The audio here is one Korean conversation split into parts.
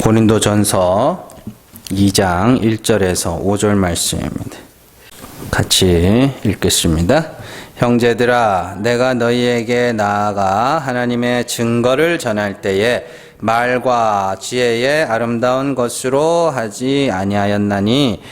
고린도전서 2장 1절에서 5절 말씀입니다. 같이 읽겠습니다. 형제들아, 내가 너희에게 나아가 하나님의 증거를 전할 때에 말과 지혜의 아름다운 것으로 하지 아니하였나니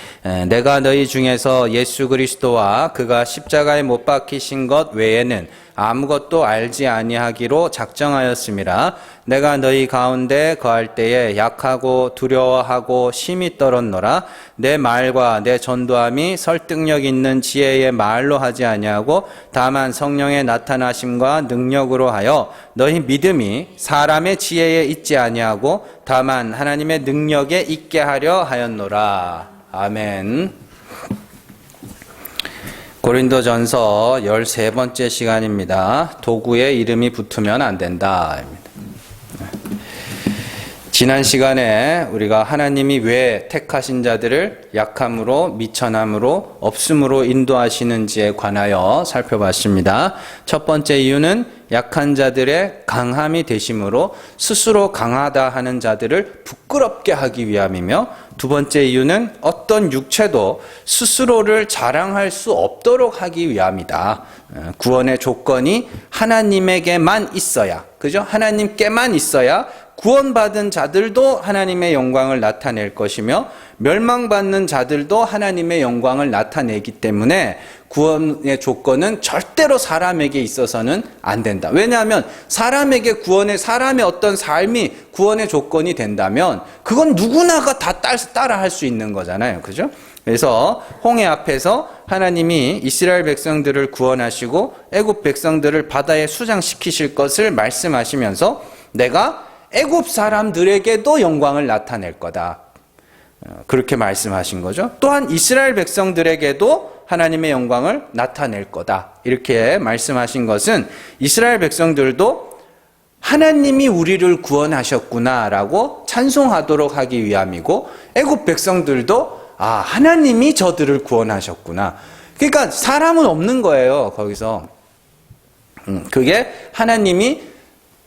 내가 너희 중에서 예수 그리스도와 그가 십자가에 못 박히신 것 외에는 아무것도 알지 아니하기로 작정하였음이라. 내가 너희 가운데 거할 때에 약하고 두려워하고 심히 떨었노라. 내 말과 내 전도함이 설득력 있는 지혜의 말로 하지 아니하고 다만 성령의 나타나심과 능력으로 하여 너희 믿음이 사람의 지혜에 있지 아니하고 다만 하나님의 능력에 있게 하려 하였노라. 아멘. 고린도전서 13번째 시간입니다. 도구에 이름이 붙으면 안 된다. 지난 시간에 우리가 하나님이 왜 택하신 자들을 약함으로, 미천함으로, 없음으로 인도하시는지에 관하여 살펴봤습니다. 첫 번째 이유는 약한 자들의 강함이 되심으로 스스로 강하다 하는 자들을 부끄럽게 하기 위함이며, 두 번째 이유는 어떤 육체도 스스로를 자랑할 수 없도록 하기 위함이다. 구원의 조건이 하나님에게만 있어야, 그죠? 하나님께만 있어야 구원받은 자들도 하나님의 영광을 나타낼 것이며 멸망받는 자들도 하나님의 영광을 나타내기 때문에 구원의 조건은 절대로 사람에게 있어서는 안 된다. 왜냐하면 사람의 어떤 삶이 구원의 조건이 된다면 그건 누구나가 다 따라 할 수 있는 거잖아요. 그죠? 그래서 홍해 앞에서 하나님이 이스라엘 백성들을 구원하시고 애굽 백성들을 바다에 수장시키실 것을 말씀하시면서 내가 애굽 사람들에게도 영광을 나타낼 거다. 그렇게 말씀하신 거죠. 또한 이스라엘 백성들에게도 하나님의 영광을 나타낼 거다. 이렇게 말씀하신 것은 이스라엘 백성들도 하나님이 우리를 구원하셨구나라고 찬송하도록 하기 위함이고, 애굽 백성들도 하나님이 저들을 구원하셨구나. 그러니까 사람은 없는 거예요. 거기서 그게 하나님이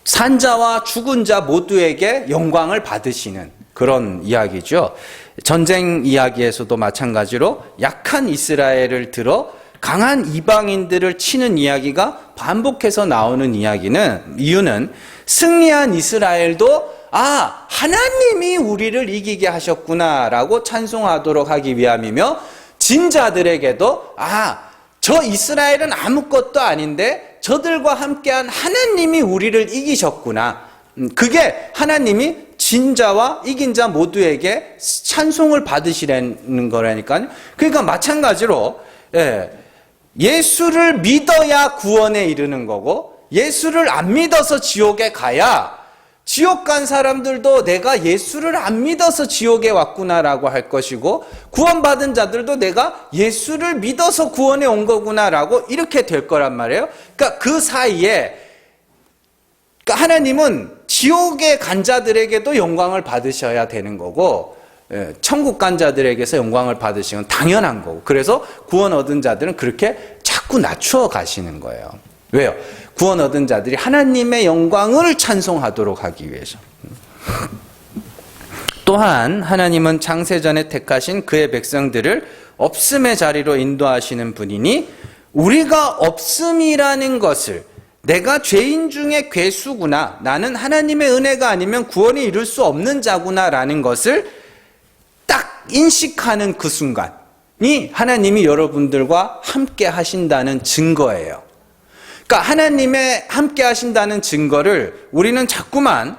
산자와 죽은 자 모두에게 영광을 받으시는 그런 이야기죠. 전쟁 이야기에서도 마찬가지로 약한 이스라엘을 들어 강한 이방인들을 치는 이야기가 반복해서 나오는 이유는 승리한 이스라엘도 하나님이 우리를 이기게 하셨구나라고 찬송하도록 하기 위함이며, 진 자들에게도 저 이스라엘은 아무것도 아닌데 저들과 함께한 하나님이 우리를 이기셨구나. 그게 하나님이 진 자와 이긴 자 모두에게 찬송을 받으시라는 거라니까요. 그러니까 마찬가지로 예수를 믿어야 구원에 이르는 거고, 예수를 안 믿어서 지옥에 가야 지옥 간 사람들도 내가 예수를 안 믿어서 지옥에 왔구나라고 할 것이고, 구원받은 자들도 내가 예수를 믿어서 구원에 온 거구나라고 이렇게 될 거란 말이에요. 그러니까 그 사이에 하나님은 지옥에 간 자들에게도 영광을 받으셔야 되는 거고, 천국 간 자들에게서 영광을 받으시는 건 당연한 거고, 그래서 구원 얻은 자들은 그렇게 자꾸 낮추어 가시는 거예요. 왜요? 구원 얻은 자들이 하나님의 영광을 찬송하도록 하기 위해서. 또한 하나님은 창세전에 택하신 그의 백성들을 없음의 자리로 인도하시는 분이니, 우리가 없음이라는 것을, 내가 죄인 중에 괴수구나, 나는 하나님의 은혜가 아니면 구원에 이룰 수 없는 자구나라는 것을 딱 인식하는 그 순간이 하나님이 여러분들과 함께 하신다는 증거예요. 그러니까 하나님의 함께 하신다는 증거를 우리는 자꾸만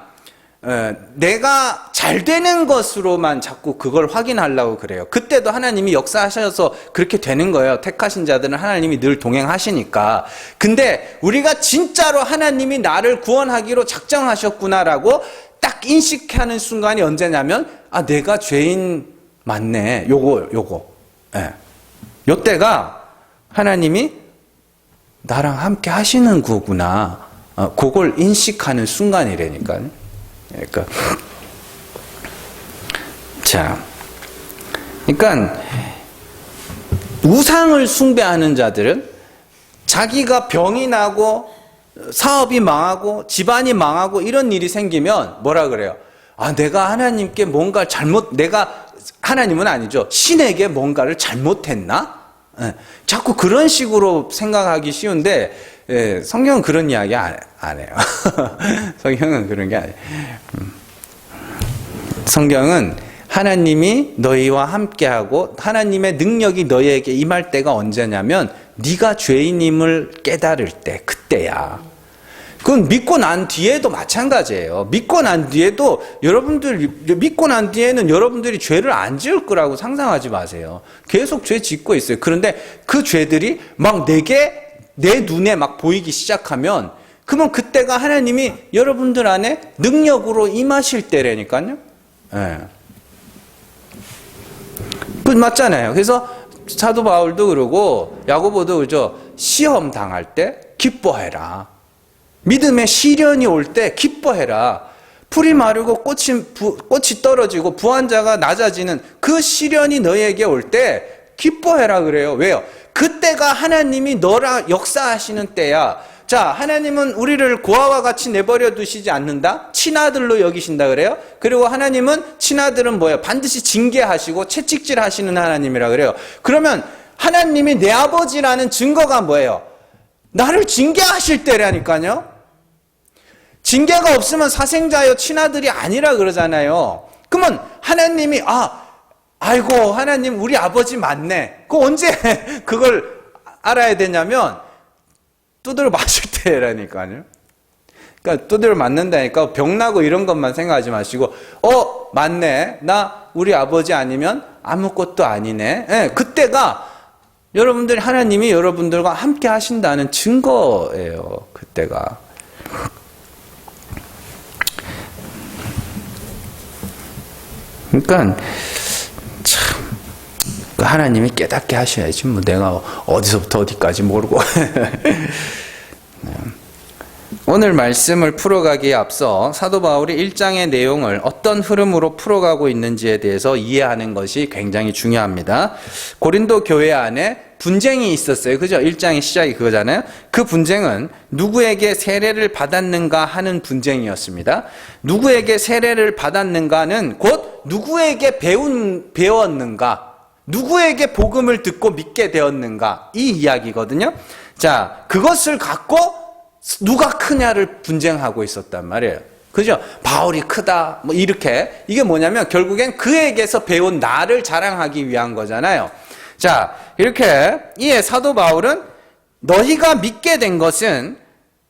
내가 잘 되는 것으로만 자꾸 그걸 확인하려고 그래요. 그때도 하나님이 역사하셔서 그렇게 되는 거예요. 택하신 자들은 하나님이 늘 동행하시니까. 근데 우리가 진짜로 하나님이 나를 구원하기로 작정하셨구나라고 딱 인식하는 순간이 언제냐면, 내가 죄인 맞네. 요거. 요때가 하나님이 나랑 함께 하시는 거구나. 그걸 인식하는 순간이라니까요. 그러니까 우상을 숭배하는 자들은 자기가 병이 나고 사업이 망하고 집안이 망하고 이런 일이 생기면 뭐라 그래요? 내가 하나님께 뭔가 내가 하나님은 아니죠. 신에게 뭔가를 잘못했나? 자꾸 그런 식으로 생각하기 쉬운데 성경은 그런 이야기 안 해요. 성경은 그런 게 아니에요. 성경은 하나님이 너희와 함께하고 하나님의 능력이 너희에게 임할 때가 언제냐면 네가 죄인임을 깨달을 때, 그때야. 그건 믿고 난 뒤에도 마찬가지예요. 믿고 난 뒤에도 믿고 난 뒤에는 여러분들이 죄를 안 지을 거라고 상상하지 마세요. 계속 죄 짓고 있어요. 그런데 그 죄들이 막 내 눈에 막 보이기 시작하면 그러면 그때가 하나님이 여러분들 안에 능력으로 임하실 때라니까요. 그 맞잖아요. 그래서 사도 바울도 그러고 야고보도 그러죠. 시험 당할 때 기뻐해라. 믿음의 시련이 올 때 기뻐해라. 풀이 마르고 꽃이 떨어지고 부한자가 낮아지는 그 시련이 너에게 올 때 기뻐해라 그래요. 왜요? 그때가 하나님이 너라 역사하시는 때야. 자, 하나님은 우리를 고아와 같이 내버려 두시지 않는다? 친아들로 여기신다 그래요? 그리고 하나님은 친아들은 뭐예요? 반드시 징계하시고 채찍질 하시는 하나님이라 그래요. 그러면 하나님이 내 아버지라는 증거가 뭐예요? 나를 징계하실 때라니까요. 징계가 없으면 사생자여 친아들이 아니라 그러잖아요. 그러면 하나님이 아이고 하나님 우리 아버지 맞네. 그 언제 그걸 알아야 되냐면 두드려 맞을 때라니까요. 그러니까 두드려 맞는다니까 병나고 이런 것만 생각하지 마시고 맞네. 나 우리 아버지 아니면 아무것도 아니네. 그때가 여러분들이 하나님이 여러분들과 함께 하신다는 증거예요. 그때가. 그러니까 참 하나님이 깨닫게 하셔야지 뭐 내가 어디서부터 어디까지 모르고. 오늘 말씀을 풀어가기에 앞서 사도 바울이 1장의 내용을 어떤 흐름으로 풀어가고 있는지에 대해서 이해하는 것이 굉장히 중요합니다. 고린도 교회 안에 분쟁이 있었어요. 그죠? 1장의 시작이 그거잖아요. 그 분쟁은 누구에게 세례를 받았는가 하는 분쟁이었습니다. 누구에게 세례를 받았는가는 곧 누구에게 배웠는가, 누구에게 복음을 듣고 믿게 되었는가, 이 이야기거든요. 자, 그것을 갖고 누가 크냐를 분쟁하고 있었단 말이에요. 그죠? 바울이 크다, 뭐 이렇게. 이게 뭐냐면 결국엔 그에게서 배운 나를 자랑하기 위한 거잖아요. 자, 이렇게 이에 사도 바울은 너희가 믿게 된 것은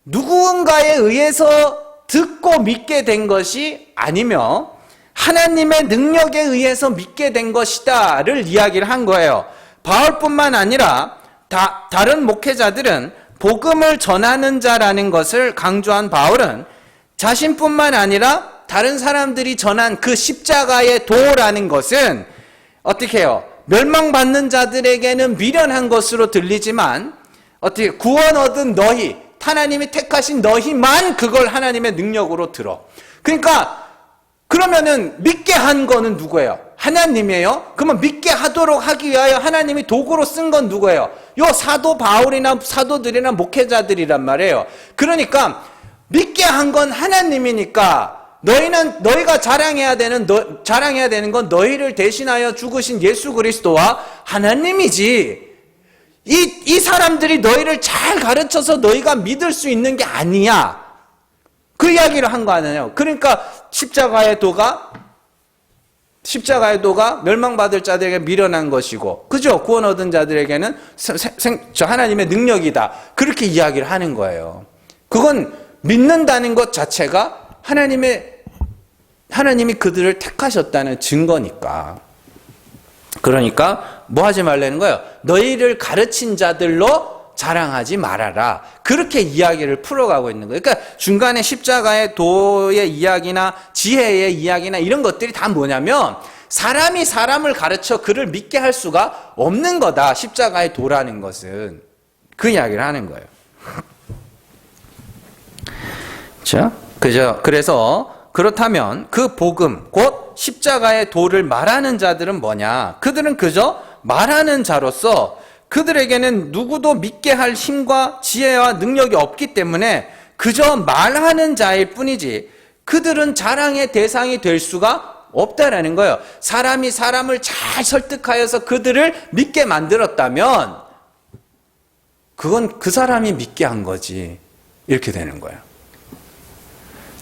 누군가에 의해서 듣고 믿게 된 것이 아니며 하나님의 능력에 의해서 믿게 된 것이다를 이야기를 한 거예요. 바울뿐만 아니라 다른 목회자들은 복음을 전하는 자라는 것을 강조한 바울은 자신뿐만 아니라 다른 사람들이 전한 그 십자가의 도라는 것은 어떻게 해요? 멸망받는 자들에게는 미련한 것으로 들리지만 어떻게 구원 얻은 너희, 하나님이 택하신 너희만 그걸 하나님의 능력으로 들어. 그러니까 그러면은 믿게 한 거는 누구예요? 하나님이에요? 그러면 믿게 하도록 하기 위하여 하나님이 도구로 쓴 건 누구예요? 요 사도 바울이나 사도들이나 목회자들이란 말이에요. 그러니까 믿게 한 건 하나님이니까 너희가 자랑해야 되는 건 너희를 대신하여 죽으신 예수 그리스도와 하나님이지. 이 사람들이 너희를 잘 가르쳐서 너희가 믿을 수 있는 게 아니야. 그 이야기를 한 거 아니에요. 그러니까 십자가의 도가 멸망받을 자들에게 미련한 것이고, 그죠? 구원 얻은 자들에게는 하나님의 능력이다. 그렇게 이야기를 하는 거예요. 그건 믿는다는 것 자체가 하나님이 그들을 택하셨다는 증거니까. 그러니까 뭐 하지 말라는 거예요? 너희를 가르친 자들로 자랑하지 말아라. 그렇게 이야기를 풀어가고 있는 거예요. 그러니까 중간에 십자가의 도의 이야기나 지혜의 이야기나 이런 것들이 다 뭐냐면 사람이 사람을 가르쳐 그를 믿게 할 수가 없는 거다. 십자가의 도라는 것은. 그 이야기를 하는 거예요. 그죠? 그래서 그렇다면 그 복음, 곧 십자가의 도를 말하는 자들은 뭐냐? 그들은 그저 말하는 자로서 그들에게는 누구도 믿게 할 힘과 지혜와 능력이 없기 때문에 그저 말하는 자일 뿐이지 그들은 자랑의 대상이 될 수가 없다라는 거예요. 사람이 사람을 잘 설득하여서 그들을 믿게 만들었다면 그건 그 사람이 믿게 한 거지. 이렇게 되는 거예요.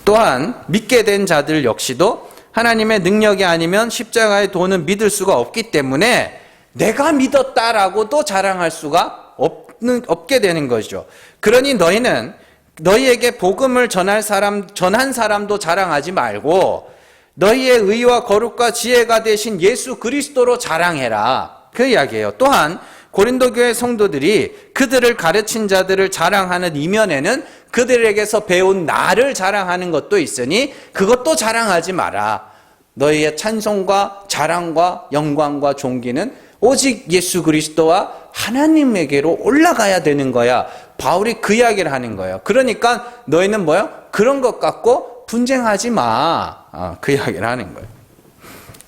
또한 믿게 된 자들 역시도 하나님의 능력이 아니면 십자가의 도는 믿을 수가 없기 때문에 내가 믿었다라고도 자랑할 수가 없게 되는 거죠. 그러니 너희는 너희에게 복음을 전한 사람도 자랑하지 말고 너희의 의와 거룩과 지혜가 되신 예수 그리스도로 자랑해라. 그 이야기예요. 또한 고린도 교회 성도들이 그들을 가르친 자들을 자랑하는 이면에는 그들에게서 배운 나를 자랑하는 것도 있으니 그것도 자랑하지 마라. 너희의 찬송과 자랑과 영광과 존귀는 오직 예수 그리스도와 하나님에게로 올라가야 되는 거야. 바울이 그 이야기를 하는 거예요. 그러니까 너희는 뭐요? 그런 것 갖고 분쟁하지 마. 그 이야기를 하는 거예요.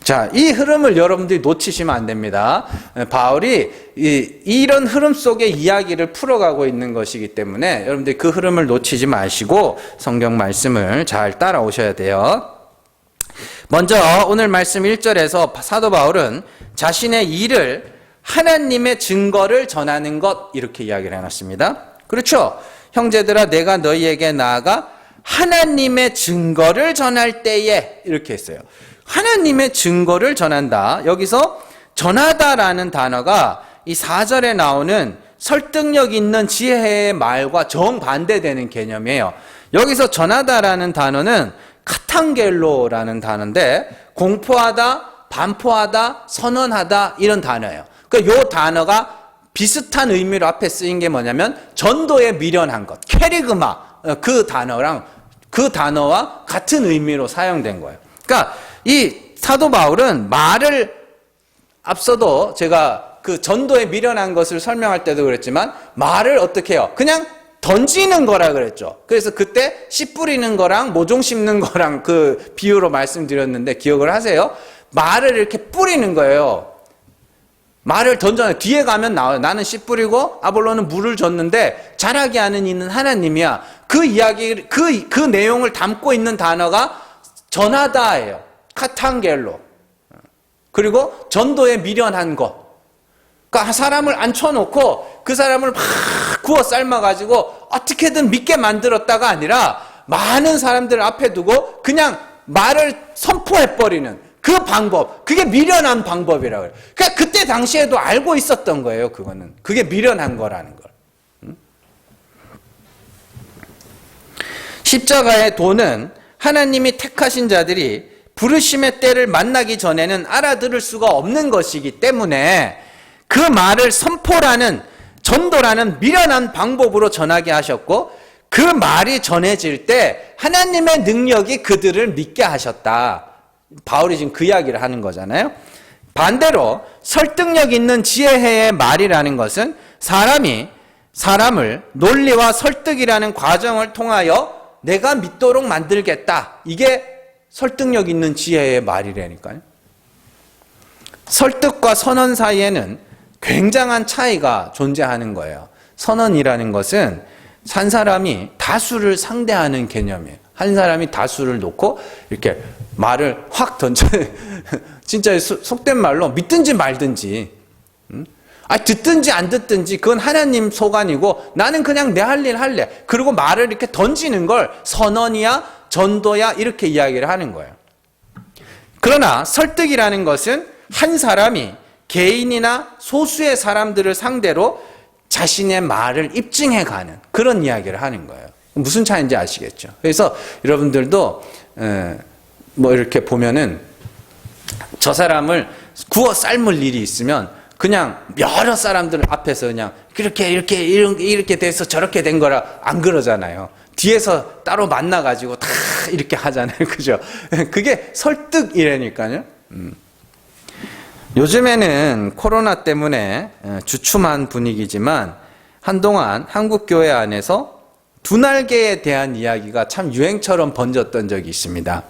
자, 이 흐름을 여러분들이 놓치시면 안 됩니다. 바울이 이런 흐름 속에 이야기를 풀어가고 있는 것이기 때문에 여러분들이 그 흐름을 놓치지 마시고 성경 말씀을 잘 따라오셔야 돼요. 먼저 오늘 말씀 1절에서 사도 바울은 자신의 일을 하나님의 증거를 전하는 것 이렇게 이야기를 해놨습니다. 그렇죠? 형제들아 내가 너희에게 나아가 하나님의 증거를 전할 때에 이렇게 했어요. 하나님의 증거를 전한다. 여기서 전하다라는 단어가 이 4절에 나오는 설득력 있는 지혜의 말과 정반대되는 개념이에요. 여기서 전하다라는 단어는 카탄겔로라는 단어인데 공포하다, 반포하다, 선언하다 이런 단어예요. 그러니까 이 단어가 비슷한 의미로 앞에 쓰인 게 뭐냐면 전도에 미련한 것, 캐리그마 그 단어와 같은 의미로 사용된 거예요. 그러니까 이 사도 바울은 말을 앞서도 제가 그 전도에 미련한 것을 설명할 때도 그랬지만 말을 어떻게 해요? 그냥 던지는 거라 그랬죠. 그래서 그때 씨 뿌리는 거랑 모종 심는 거랑 그 비유로 말씀드렸는데 기억을 하세요? 말을 이렇게 뿌리는 거예요. 말을 던져요. 뒤에 가면 나와요. 나는 씨 뿌리고 아볼로는 물을 줬는데 자라게 하는 이는 하나님이야. 그 이야기, 그 내용을 담고 있는 단어가 전하다예요. 카탄겔로. 그리고 전도에 미련한 것. 그러니까 사람을 앉혀놓고 그 사람을 막 구워 삶아가지고 어떻게든 믿게 만들었다가 아니라 많은 사람들 앞에 두고 그냥 말을 선포해버리는 그 방법. 그게 미련한 방법이라고 해요. 그러니까 그때 당시에도 알고 있었던 거예요. 그거는. 그게 미련한 거라는 걸. 십자가의 도는 하나님이 택하신 자들이 부르심의 때를 만나기 전에는 알아들을 수가 없는 것이기 때문에 그 말을 선포라는 전도라는 미련한 방법으로 전하게 하셨고 그 말이 전해질 때 하나님의 능력이 그들을 믿게 하셨다. 바울이 지금 그 이야기를 하는 거잖아요. 반대로 설득력 있는 지혜의 말이라는 것은 사람이 사람을 논리와 설득이라는 과정을 통하여 내가 믿도록 만들겠다. 이게 설득력 있는 지혜의 말이라니까요. 설득과 선언 사이에는 굉장한 차이가 존재하는 거예요. 선언이라는 것은 한 사람이 다수를 상대하는 개념이에요. 한 사람이 다수를 놓고 이렇게 말을 확 던져 진짜 속된 말로 믿든지 말든지 듣든지 안 듣든지 그건 하나님 소관이고 나는 그냥 내 할 일 할래. 그리고 말을 이렇게 던지는 걸 선언이야 전도야 이렇게 이야기를 하는 거예요. 그러나 설득이라는 것은 한 사람이 개인이나 소수의 사람들을 상대로 자신의 말을 입증해가는 그런 이야기를 하는 거예요. 무슨 차이인지 아시겠죠? 그래서 여러분들도 뭐 이렇게 보면은 저 사람을 구워 삶을 일이 있으면 그냥 여러 사람들 앞에서 그냥 이렇게 돼서 저렇게 된 거라 안 그러잖아요. 뒤에서 따로 만나가지고 다 이렇게 하잖아요. 그죠? 그게 설득이라니까요. 요즘에는 코로나 때문에 주춤한 분위기지만 한동안 한국교회 안에서 두날개에 대한 이야기가 참 유행처럼 번졌던 적이 있습니다.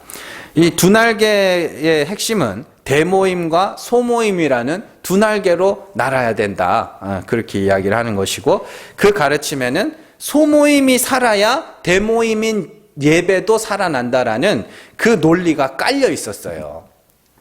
이 두날개의 핵심은 대모임과 소모임이라는 두날개로 날아야 된다. 그렇게 이야기를 하는 것이고 그 가르침에는 소모임이 살아야 대모임인 예배도 살아난다라는 그 논리가 깔려 있었어요.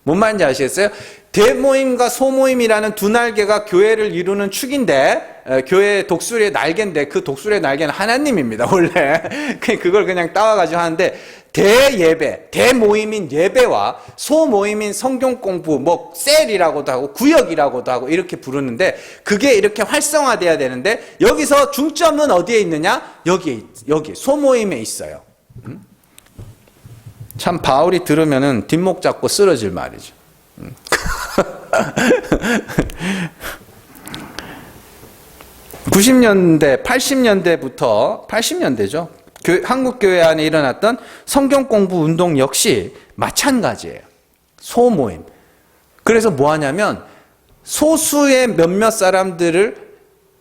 뭔 말인지 아시겠어요? 대모임과 소모임이라는 두 날개가 교회를 이루는 축인데, 교회의 독수리의 날개인데, 그 독수리의 날개는 하나님입니다, 원래. 그걸 그냥 따와가지고 하는데, 대예배, 대모임인 예배와 소모임인 성경 공부, 뭐, 셀이라고도 하고, 구역이라고도 하고, 이렇게 부르는데, 그게 이렇게 활성화돼야 되는데, 여기서 중점은 어디에 있느냐? 여기, 소모임에 있어요. 참, 바울이 들으면은 뒷목 잡고 쓰러질 말이죠. 90년대, 80년대부터, 80년대죠. 한국교회 안에 일어났던 성경 공부 운동 역시 마찬가지예요. 소모임. 그래서 뭐 하냐면, 소수의 몇몇 사람들을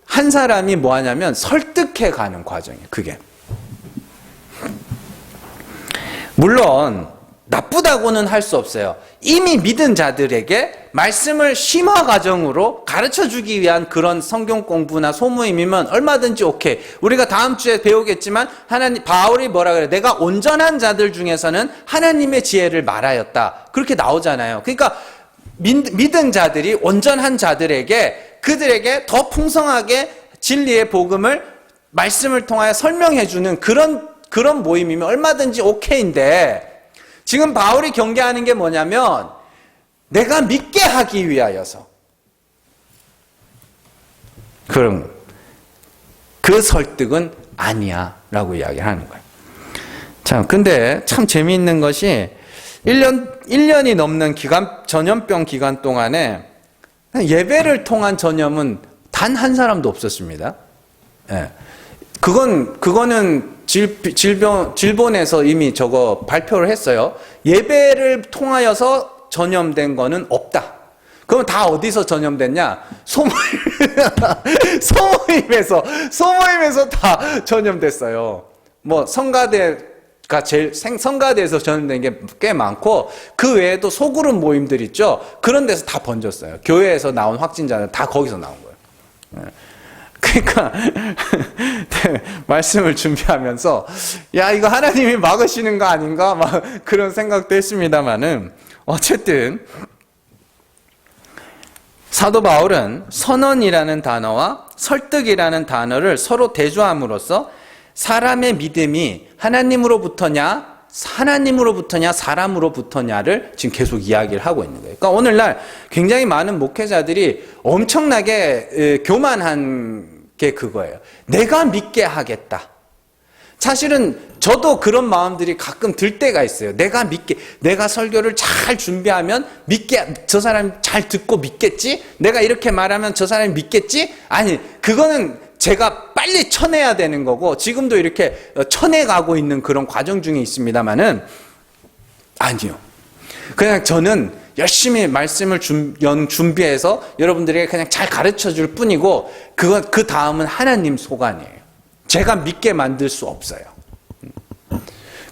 한 사람이 뭐 하냐면 설득해 가는 과정이에요, 그게. 물론, 나쁘다고는 할 수 없어요. 이미 믿은 자들에게 말씀을 심화 과정으로 가르쳐 주기 위한 그런 성경 공부나 소모임이면 얼마든지 오케이. 우리가 다음 주에 배우겠지만 바울이 뭐라 그래요? 내가 온전한 자들 중에서는 하나님의 지혜를 말하였다. 그렇게 나오잖아요. 그러니까 믿은 자들이 온전한 자들에게 그들에게 더 풍성하게 진리의 복음을 말씀을 통하여 설명해 주는 그런 모임이면 얼마든지 오케이인데 지금 바울이 경계하는 게 뭐냐면 내가 믿게 하기 위하여서 그럼 그 설득은 아니야 라고 이야기를 하는 거예요. 참 근데 참 재미있는 것이 1년이 넘는 전염병 기간 동안에 예배를 통한 전염은 단 한 사람도 없었습니다. 예. 그거는 질본에서 이미 저거 발표를 했어요. 예배를 통하여서 전염된 거는 없다. 그럼 다 어디서 전염됐냐? 소모임에서 다 전염됐어요. 뭐 성가대에서 전염된 게 꽤 많고 그 외에도 소그룹 모임들 있죠. 그런 데서 다 번졌어요. 교회에서 나온 확진자는 다 거기서 나온 거예요. 그러니까 말씀을 준비하면서 야 이거 하나님이 막으시는 거 아닌가 막 그런 생각도 했습니다만은 어쨌든 사도 바울은 선언이라는 단어와 설득이라는 단어를 서로 대조함으로써 사람의 믿음이 하나님으로부터냐 사람으로부터냐를 지금 계속 이야기를 하고 있는 거예요. 그러니까 오늘날 굉장히 많은 목회자들이 엄청나게 교만한 게 그거예요. 내가 믿게 하겠다. 사실은 저도 그런 마음들이 가끔 들 때가 있어요. 내가 설교를 잘 준비하면 저 사람이 잘 듣고 믿겠지? 내가 이렇게 말하면 저 사람이 믿겠지? 아니, 그거는 제가 빨리 쳐내야 되는 거고 지금도 이렇게 쳐내가고 있는 그런 과정 중에 있습니다만은 아니요. 그냥 저는 열심히 말씀을 준비해서 여러분들에게 그냥 잘 가르쳐 줄 뿐이고 그 다음은 하나님 소관이에요. 제가 믿게 만들 수 없어요.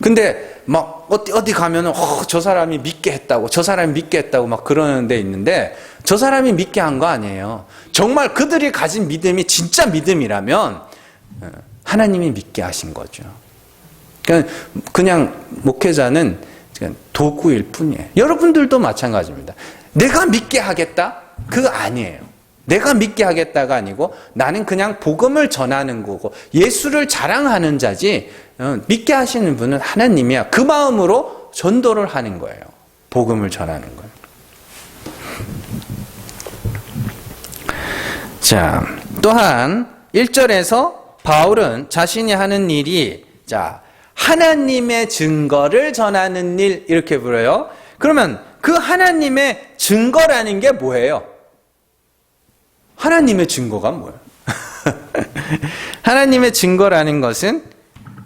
근데 막 어디 가면은 저 사람이 믿게 했다고 막 그러는 데 있는데 저 사람이 믿게 한 거 아니에요. 정말 그들이 가진 믿음이 진짜 믿음이라면 하나님이 믿게 하신 거죠. 그냥 목회자는 도구일 뿐이에요. 여러분들도 마찬가지입니다. 내가 믿게 하겠다? 그거 아니에요. 내가 믿게 하겠다가 아니고 나는 그냥 복음을 전하는 거고 예수를 자랑하는 자지 믿게 하시는 분은 하나님이야. 그 마음으로 전도를 하는 거예요. 복음을 전하는 거예요. 자, 또한 1절에서 바울은 자신이 하는 일이 하나님의 증거를 전하는 일 이렇게 불러요. 그러면 그 하나님의 증거라는 게 뭐예요? 하나님의 증거가 뭐예요? 하나님의 증거라는 것은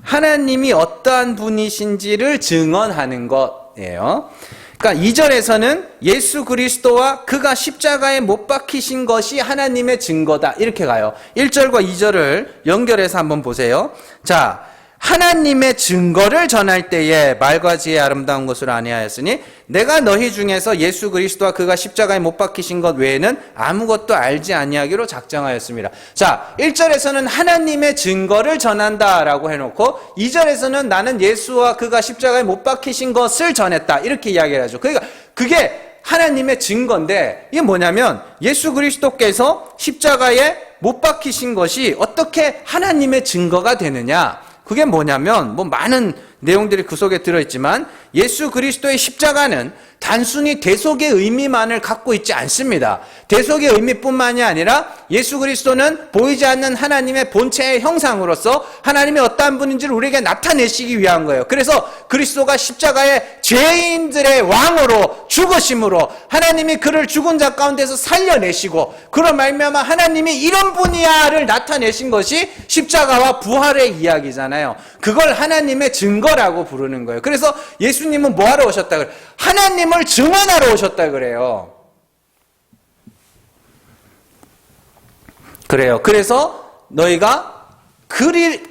하나님이 어떠한 분이신지를 증언하는 것이에요. 그러니까 2절에서는 예수 그리스도와 그가 십자가에 못 박히신 것이 하나님의 증거다 이렇게 가요. 1절과 2절을 연결해서 한번 보세요. 자, 하나님의 증거를 전할 때에 말과 지혜의 아름다운 것을 아니하였으니 내가 너희 중에서 예수 그리스도와 그가 십자가에 못 박히신 것 외에는 아무것도 알지 아니하기로 작정하였습니다. 자, 1절에서는 하나님의 증거를 전한다라고 해놓고 2절에서는 나는 예수와 그가 십자가에 못 박히신 것을 전했다 이렇게 이야기를 하죠. 그러니까 그게 하나님의 증거인데 이게 뭐냐면 예수 그리스도께서 십자가에 못 박히신 것이 어떻게 하나님의 증거가 되느냐, 그게 뭐냐면 뭐 많은 내용들이 그 속에 들어있지만 예수 그리스도의 십자가는 단순히 대속의 의미만을 갖고 있지 않습니다. 대속의 의미뿐만이 아니라 예수 그리스도는 보이지 않는 하나님의 본체의 형상으로서 하나님이 어떠한 분인지를 우리에게 나타내시기 위한 거예요. 그래서 그리스도가 십자가에 죄인들의 왕으로 죽으심으로 하나님이 그를 죽은 자 가운데서 살려내시고 그런 말미암아 하나님이 이런 분이야를 나타내신 것이 십자가와 부활의 이야기잖아요. 그걸 하나님의 증거라고 부르는 거예요. 그래서 예수님은 뭐하러 오셨다 그래요? 하나님을 증언하러 오셨다 그래요. 그래서 너희가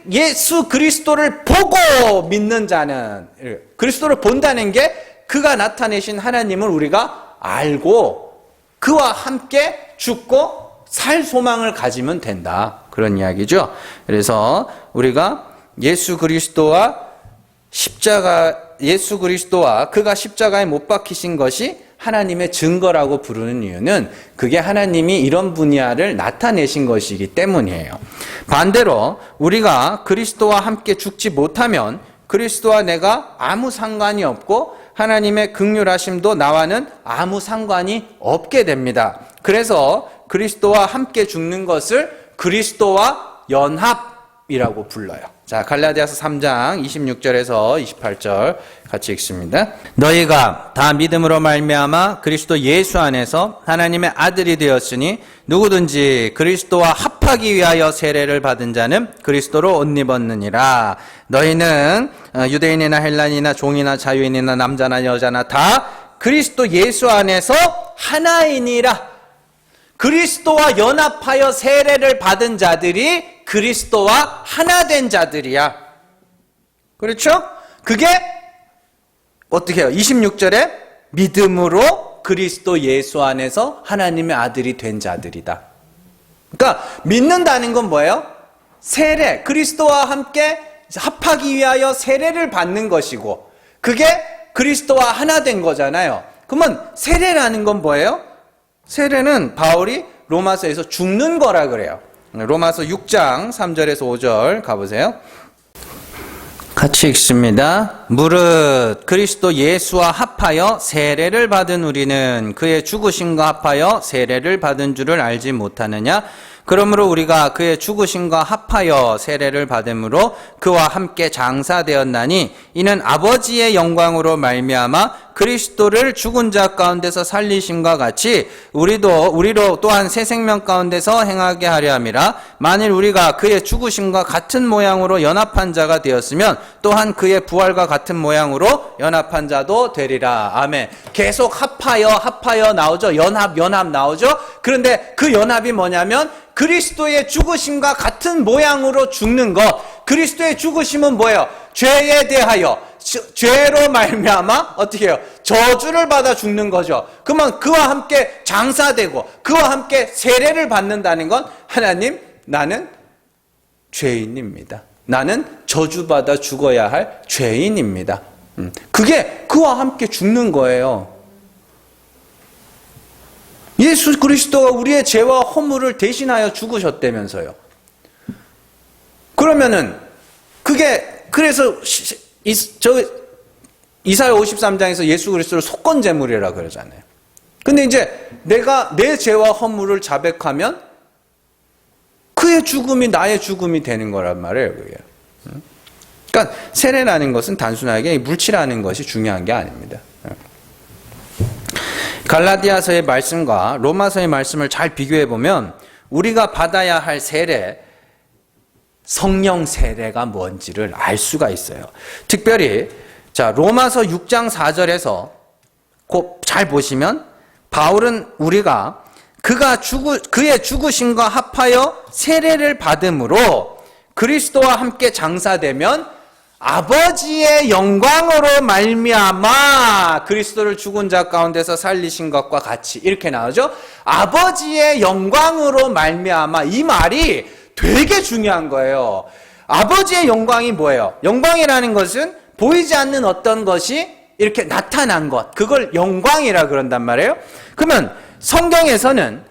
예수 그리스도를 보고 믿는 자는, 그리스도를 본다는 게 그가 나타내신 하나님을 우리가 알고 그와 함께 죽고 살 소망을 가지면 된다. 그런 이야기죠. 그래서 우리가 예수 그리스도와 그가 십자가에 못 박히신 것이 하나님의 증거라고 부르는 이유는 그게 하나님이 이런 분야를 나타내신 것이기 때문이에요. 반대로 우리가 그리스도와 함께 죽지 못하면 그리스도와 내가 아무 상관이 없고 하나님의 긍휼하심도 나와는 아무 상관이 없게 됩니다. 그래서 그리스도와 함께 죽는 것을 그리스도와 연합이라고 불러요. 자, 갈라디아서 3장 26절에서 28절 같이 읽습니다. 너희가 다 믿음으로 말미암아 그리스도 예수 안에서 하나님의 아들이 되었으니 누구든지 그리스도와 합하기 위하여 세례를 받은 자는 그리스도로 옷 입었느니라. 너희는 유대인이나 헬라인이나 종이나 자유인이나 남자나 여자나 다 그리스도 예수 안에서 하나이니라. 그리스도와 연합하여 세례를 받은 자들이 그리스도와 하나 된 자들이야. 그렇죠? 그게 어떻게 해요? 26절에 믿음으로 그리스도 예수 안에서 하나님의 아들이 된 자들이다. 그러니까 믿는다는 건 뭐예요? 세례, 그리스도와 함께 합하기 위하여 세례를 받는 것이고 그게 그리스도와 하나 된 거잖아요. 그러면 세례라는 건 뭐예요? 세례는 바울이 로마서에서 죽는 거라 그래요. 로마서 6장 3절에서 5절 가보세요. 같이 읽습니다. 무릇 그리스도 예수와 합하여 세례를 받은 우리는 그의 죽으심과 합하여 세례를 받은 줄을 알지 못하느냐? 그러므로 우리가 그의 죽으심과 합하여 세례를 받음으로 그와 함께 장사되었나니 이는 아버지의 영광으로 말미암아 그리스도를 죽은 자 가운데서 살리심과 같이 우리로 또한 새 생명 가운데서 행하게 하려 함이라. 만일 우리가 그의 죽으심과 같은 모양으로 연합한 자가 되었으면 또한 그의 부활과 같은 모양으로 연합한 자도 되리라. 아멘. 계속 합하여 나오죠. 연합 나오죠. 그런데 그 연합이 뭐냐면 그리스도의 죽으심과 같은 모양으로 죽는 것. 그리스도의 죽으심은 뭐예요? 죄에 대하여 죄로 말미암아 어떻게 해요? 저주를 받아 죽는 거죠. 그러면 그와 함께 장사되고 그와 함께 세례를 받는다는 건 하나님, 나는 죄인입니다. 나는 저주받아 죽어야 할 죄인입니다. 그게 그와 함께 죽는 거예요. 예수 그리스도가 우리의 죄와 허물을 대신하여 죽으셨다면서요. 그러면은 그게 그래서 이사야 53장에서 예수 그리스도를 속건제물이라 그러잖아요. 근데 이제 내가 내 죄와 허물을 자백하면 그의 죽음이 나의 죽음이 되는 거란 말이에요. 그게. 그러니까 세례라는 것은 단순하게 물질하는 것이 중요한 게 아닙니다. 갈라디아서의 말씀과 로마서의 말씀을 잘 비교해 보면 우리가 받아야 할 세례, 성령 세례가 뭔지를 알 수가 있어요. 특별히 자, 로마서 6장 4절에서 잘 보시면 바울은 우리가 그의 죽으심과 합하여 세례를 받음으로 그리스도와 함께 장사되면 아버지의 영광으로 말미암아 그리스도를 죽은 자 가운데서 살리신 것과 같이 이렇게 나오죠. 아버지의 영광으로 말미암아, 이 말이 되게 중요한 거예요. 아버지의 영광이 뭐예요? 영광이라는 것은 보이지 않는 어떤 것이 이렇게 나타난 것, 그걸 영광이라 그런단 말이에요. 그러면 성경에서는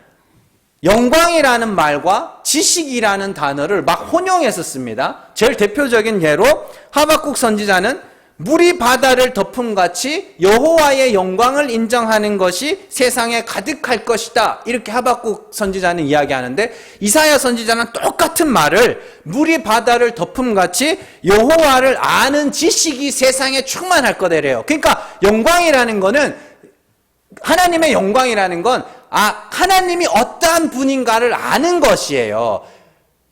영광이라는 말과 지식이라는 단어를 막 혼용해서 씁니다. 제일 대표적인 예로 하박국 선지자는 물이 바다를 덮음같이 여호와의 영광을 인정하는 것이 세상에 가득할 것이다, 이렇게 하박국 선지자는 이야기하는데, 이사야 선지자는 똑같은 말을 물이 바다를 덮음같이 여호와를 아는 지식이 세상에 충만할 거다래요. 그러니까 영광이라는 거는, 하나님의 영광이라는 건 하나님이 어떠한 분인가를 아는 것이에요.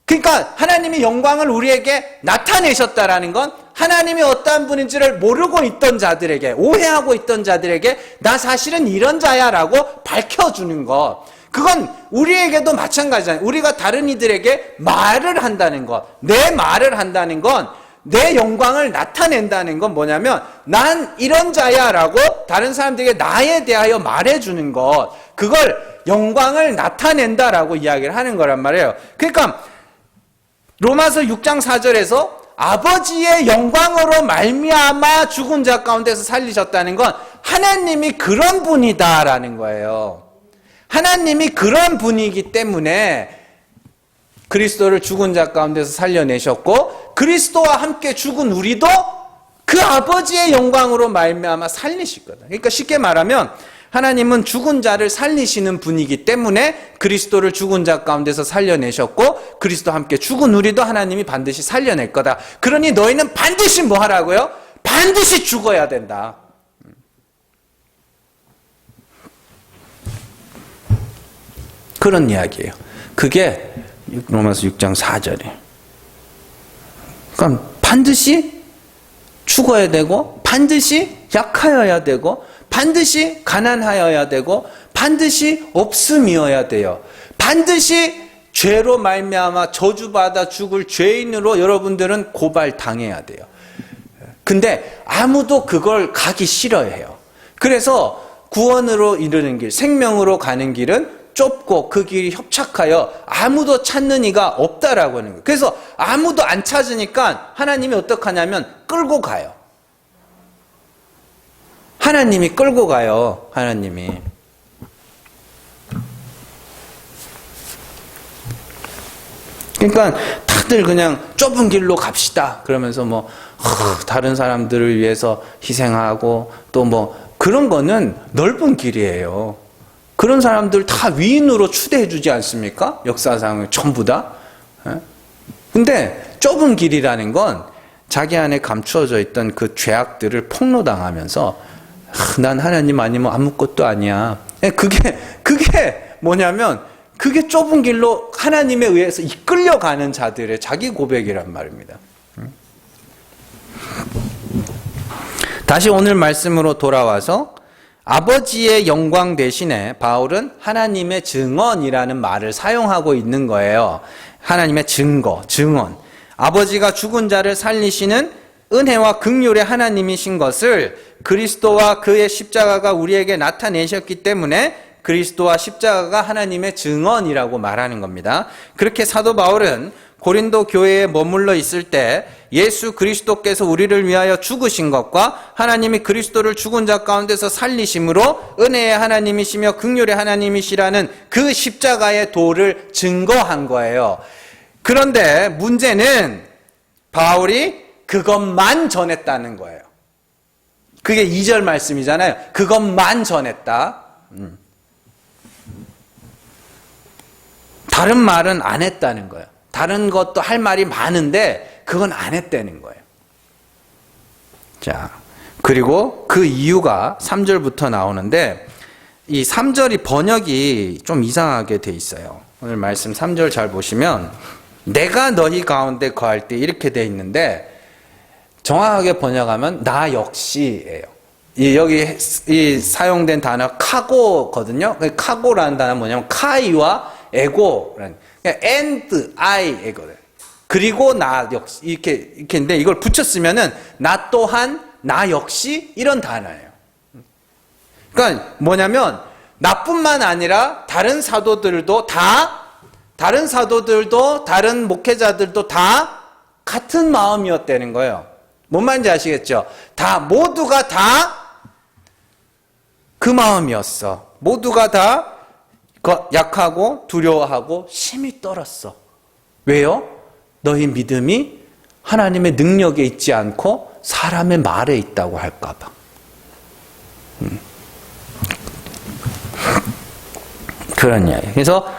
그러니까 하나님의 영광을 우리에게 나타내셨다라는 건 하나님이 어떠한 분인지를 모르고 있던 자들에게, 오해하고 있던 자들에게 나 사실은 이런 자야 라고 밝혀주는 것. 그건 우리에게도 마찬가지잖아요. 우리가 다른 이들에게 말을 한다는 것, 내 말을 한다는 건, 내 영광을 나타낸다는 건 뭐냐면 난 이런 자야 라고 다른 사람들에게 나에 대하여 말해주는 것, 그걸 영광을 나타낸다라고 이야기를 하는 거란 말이에요. 그러니까 로마서 6장 4절에서 아버지의 영광으로 말미암아 죽은 자 가운데서 살리셨다는 건 하나님이 그런 분이다라는 거예요. 하나님이 그런 분이기 때문에 그리스도를 죽은 자 가운데서 살려내셨고, 그리스도와 함께 죽은 우리도 그 아버지의 영광으로 말미암아 살리실 거다. 그러니까 쉽게 말하면 하나님은 죽은 자를 살리시는 분이기 때문에 그리스도를 죽은 자 가운데서 살려내셨고, 그리스도와 함께 죽은 우리도 하나님이 반드시 살려낼 거다. 그러니 너희는 반드시 뭐 하라고요? 반드시 죽어야 된다. 그런 이야기예요. 그게 로마서 6장 4절이에요. 그럼 반드시 죽어야 되고, 반드시 약하여야 되고, 반드시 가난하여야 되고, 반드시 없음이어야 돼요. 반드시 죄로 말미암아 저주받아 죽을 죄인으로 여러분들은 고발당해야 돼요. 근데 아무도 그걸 가기 싫어해요. 그래서 구원으로 이르는 길, 생명으로 가는 길은 좁고 그 길이 협착하여 아무도 찾는 이가 없다라고 하는 거예요. 그래서 아무도 안 찾으니까 하나님이 어떡하냐면 끌고 가요. 하나님이 끌고 가요. 하나님이. 그러니까 다들 그냥 좁은 길로 갑시다 그러면서 뭐 다른 사람들을 위해서 희생하고 또 뭐 그런 거는 넓은 길이에요. 그런 사람들 다 위인으로 추대해 주지 않습니까? 역사상 전부 다. 근데 좁은 길이라는 건 자기 안에 감추어져 있던 그 죄악들을 폭로당하면서 난 하나님 아니면 아무것도 아니야. 그게 뭐냐면 그게 좁은 길로 하나님에 의해서 이끌려가는 자들의 자기 고백이란 말입니다. 다시 오늘 말씀으로 돌아와서 아버지의 영광 대신에 바울은 하나님의 증언이라는 말을 사용하고 있는 거예요. 하나님의 증거, 증언. 아버지가 죽은 자를 살리시는 은혜와 긍휼의 하나님이신 것을 그리스도와 그의 십자가가 우리에게 나타내셨기 때문에 그리스도와 십자가가 하나님의 증언이라고 말하는 겁니다. 그렇게 사도 바울은 고린도 교회에 머물러 있을 때 예수 그리스도께서 우리를 위하여 죽으신 것과 하나님이 그리스도를 죽은 자 가운데서 살리심으로 은혜의 하나님이시며 긍휼의 하나님이시라는 그 십자가의 도를 증거한 거예요. 그런데 문제는 바울이 그것만 전했다는 거예요. 그게 2절 말씀이잖아요. 그것만 전했다. 다른 말은 안 했다는 거예요. 다른 것도 할 말이 많은데 그건 안 했다는 거예요. 자, 그리고 그 이유가 3절부터 나오는데 이 3절이 번역이 좀 이상하게 돼 있어요. 오늘 말씀 3절 잘 보시면 내가 너희 가운데 거할 때 이렇게 돼 있는데 정확하게 번역하면 나 역시예요. 여기 이 사용된 단어 카고거든요. 카고라는 단어는 뭐냐면 카이와 에고라는 and I 에거든. 그리고 나 역시 이렇게 했는데 이걸 붙였으면은 나 또한 나 역시 이런 단어예요. 그러니까 뭐냐면 나뿐만 아니라 다른 사도들도 다른 목회자들도 다 같은 마음이었다는 거예요. 뭔 말인지 아시겠죠? 모두가 다 그 마음이었어. 모두가 다 약하고 두려워하고 심히 떨었어. 왜요? 너희 믿음이 하나님의 능력에 있지 않고 사람의 말에 있다고 할까 봐. 그런 이야기. 그래서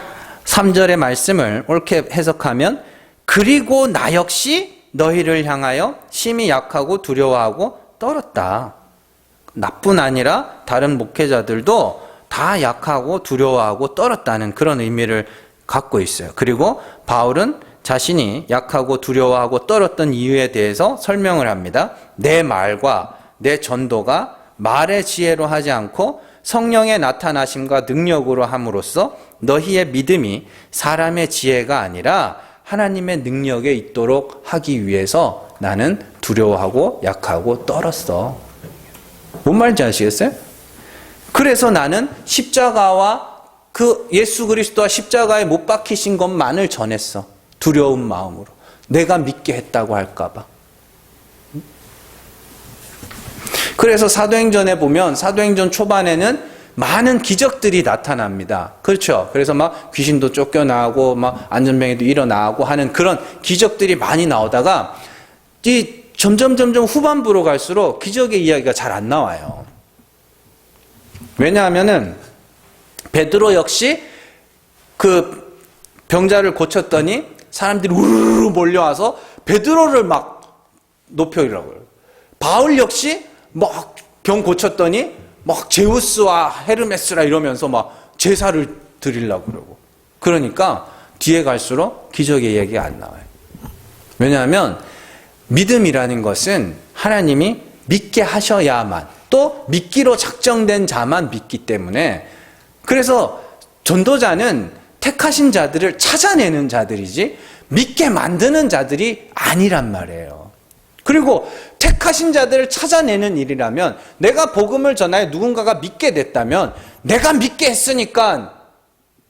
3절의 말씀을 옳게 해석하면 그리고 나 역시 너희를 향하여 심히 약하고 두려워하고 떨었다. 나뿐 아니라 다른 목회자들도 다 약하고 두려워하고 떨었다는 그런 의미를 갖고 있어요. 그리고 바울은 자신이 약하고 두려워하고 떨었던 이유에 대해서 설명을 합니다. 내 말과 내 전도가 말의 지혜로 하지 않고 성령의 나타나심과 능력으로 함으로써 너희의 믿음이 사람의 지혜가 아니라 하나님의 능력에 있도록 하기 위해서 나는 두려워하고 약하고 떨었어. 뭔 말인지 아시겠어요? 그래서 나는 십자가와 그 예수 그리스도와 십자가에 못 박히신 것만을 전했어. 두려운 마음으로. 내가 믿게 했다고 할까 봐. 그래서 사도행전에 보면 사도행전 초반에는 많은 기적들이 나타납니다. 그렇죠? 그래서 막 귀신도 쫓겨나고 막 안전병에도 일어나고 하는 그런 기적들이 많이 나오다가 점점 후반부로 갈수록 기적의 이야기가 잘 안 나와요. 왜냐하면은 베드로 역시 그 병자를 고쳤더니 사람들이 우르르 몰려와서 베드로를 막 높여이라고요. 바울 역시 막 병 고쳤더니 막 제우스와 헤르메스라 이러면서 막 제사를 드리려고 그러고. 그러니까 뒤에 갈수록 기적의 이야기가 안 나와요. 왜냐하면 믿음이라는 것은 하나님이 믿게 하셔야만, 또 믿기로 작정된 자만 믿기 때문에, 그래서 전도자는 택하신 자들을 찾아내는 자들이지 믿게 만드는 자들이 아니란 말이에요. 그리고 택하신 자들을 찾아내는 일이라면, 내가 복음을 전하여 누군가가 믿게 됐다면 내가 믿게 했으니까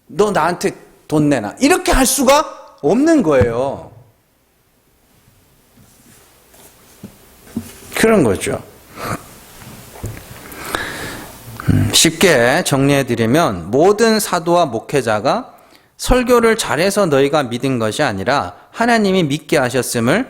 너 나한테 돈 내놔, 이렇게 할 수가 없는 거예요. 그런 거죠. 쉽게 정리해드리면 모든 사도와 목회자가 설교를 잘해서 너희가 믿은 것이 아니라 하나님이 믿게 하셨음을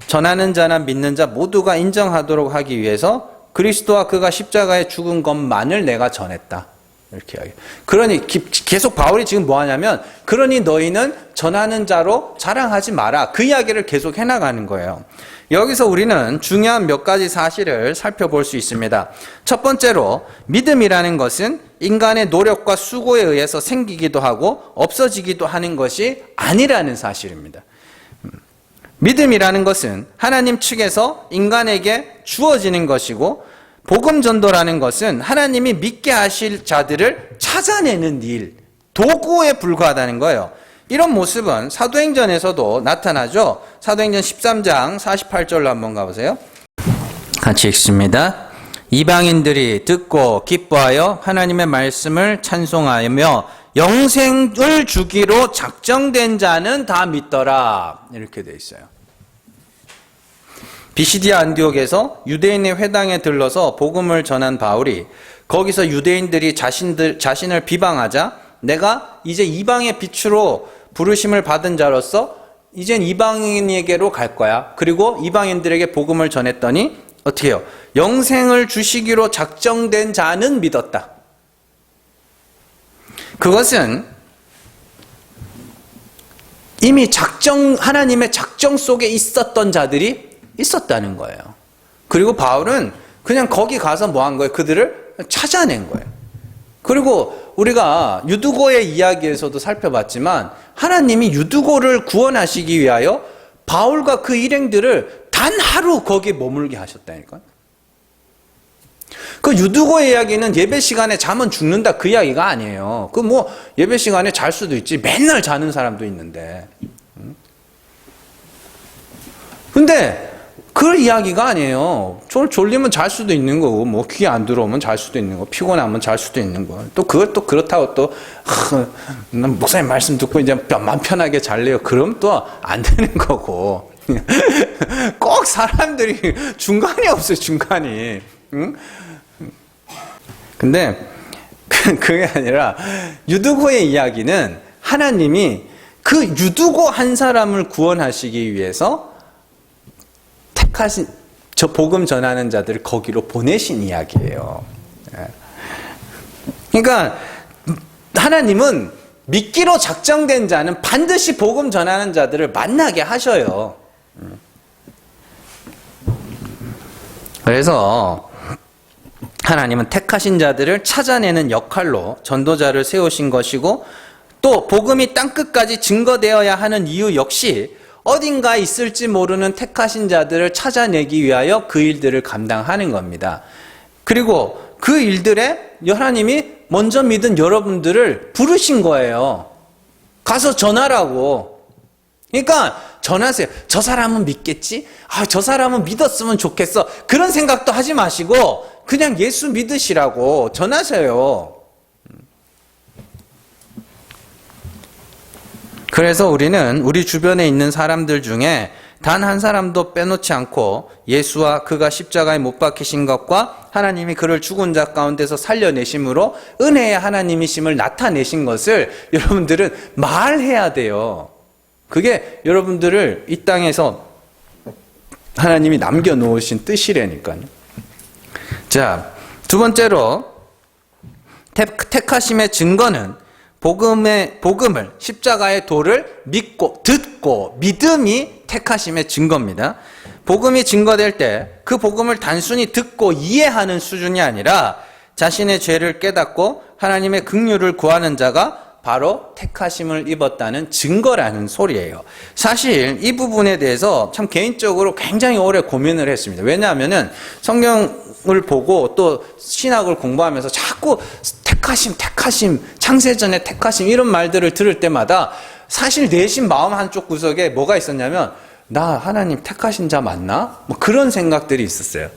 전하는 자나 믿는 자 모두가 인정하도록 하기 위해서 그리스도와 그가 십자가에 죽은 것만을 내가 전했다. 이렇게 이야기해요. 그러니 계속 바울이 지금 뭐 하냐면, 그러니 너희는 전하는 자로 자랑하지 마라. 그 이야기를 계속 해나가는 거예요. 여기서 우리는 중요한 몇 가지 사실을 살펴볼 수 있습니다. 첫 번째로, 믿음이라는 것은 인간의 노력과 수고에 의해서 생기기도 하고 없어지기도 하는 것이 아니라는 사실입니다. 믿음이라는 것은 하나님 측에서 인간에게 주어지는 것이고, 복음 전도라는 것은 하나님이 믿게 하실 자들을 찾아내는 일, 도구에 불과하다는 거예요. 이런 모습은 사도행전에서도 나타나죠. 사도행전 13장 48절로 한번 가보세요. 같이 읽습니다. 이방인들이 듣고 기뻐하여 하나님의 말씀을 찬송하며 영생을 주기로 작정된 자는 다 믿더라. 이렇게 돼 있어요. 비시디아 안디옥에서 유대인의 회당에 들러서 복음을 전한 바울이 거기서 유대인들이 자신을 비방하자, 내가 이제 이방의 빛으로 부르심을 받은 자로서 이젠 이방인에게로 갈 거야. 그리고 이방인들에게 복음을 전했더니 어떻게 해요? 영생을 주시기로 작정된 자는 믿었다. 그것은 이미 하나님의 작정 속에 있었던 자들이 있었다는 거예요. 그리고 바울은 그냥 거기 가서 뭐 한 거예요? 그들을 찾아낸 거예요. 그리고 우리가 유두고의 이야기에서도 살펴봤지만 하나님이 유두고를 구원하시기 위하여 바울과 그 일행들을 단 하루 거기에 머물게 하셨다니까요. 그 유두고의 이야기는 예배 시간에 자면 죽는다 그 이야기가 아니에요. 그 뭐 예배 시간에 잘 수도 있지, 맨날 자는 사람도 있는데. 근데 그 이야기가 아니에요. 졸리면 잘 수도 있는 거고, 뭐 귀에 안 들어오면 잘 수도 있는 거, 피곤하면 잘 수도 있는 거. 또 그걸 또 그렇다고 또 난 목사님 말씀 듣고 이제 마음 편하게 잘래요. 그럼 또 안 되는 거고. 꼭 사람들이 중간이 없어요. 중간이. 응? 근데 그게 아니라 유두고의 이야기는 하나님이 그 유두고 한 사람을 구원하시기 위해서 택하신 저 복음 전하는 자들을 거기로 보내신 이야기예요. 그러니까 하나님은 믿기로 작정된 자는 반드시 복음 전하는 자들을 만나게 하셔요. 그래서 하나님은 택하신 자들을 찾아내는 역할로 전도자를 세우신 것이고, 또 복음이 땅끝까지 증거되어야 하는 이유 역시 어딘가 있을지 모르는 택하신 자들을 찾아내기 위하여 그 일들을 감당하는 겁니다. 그리고 그 일들에 하나님이 먼저 믿은 여러분들을 부르신 거예요. 가서 전하라고. 그러니까 전하세요. 저 사람은 믿겠지? 저 사람은 믿었으면 좋겠어. 그런 생각도 하지 마시고 그냥 예수 믿으시라고 전하세요. 그래서 우리는 우리 주변에 있는 사람들 중에 단 한 사람도 빼놓지 않고 예수와 그가 십자가에 못 박히신 것과 하나님이 그를 죽은 자 가운데서 살려내심으로 은혜의 하나님이심을 나타내신 것을 여러분들은 말해야 돼요. 그게 여러분들을 이 땅에서 하나님이 남겨놓으신 뜻이라니까요. 자, 두 번째로 택하심의 증거는 복음을, 십자가의 도를 믿고, 듣고, 믿음이 택하심의 증거입니다. 복음이 증거될 때 그 복음을 단순히 듣고 이해하는 수준이 아니라 자신의 죄를 깨닫고 하나님의 긍휼을 구하는 자가 바로 택하심을 입었다는 증거라는 소리예요. 사실 이 부분에 대해서 참 개인적으로 굉장히 오래 고민을 했습니다. 왜냐하면은 성경을 보고 또 신학을 공부하면서 자꾸 택하심, 창세전에 택하심 이런 말들을 들을 때마다 사실 내심 마음 한쪽 구석에 뭐가 있었냐면 나 하나님 택하신 자 맞나? 뭐 그런 생각들이 있었어요.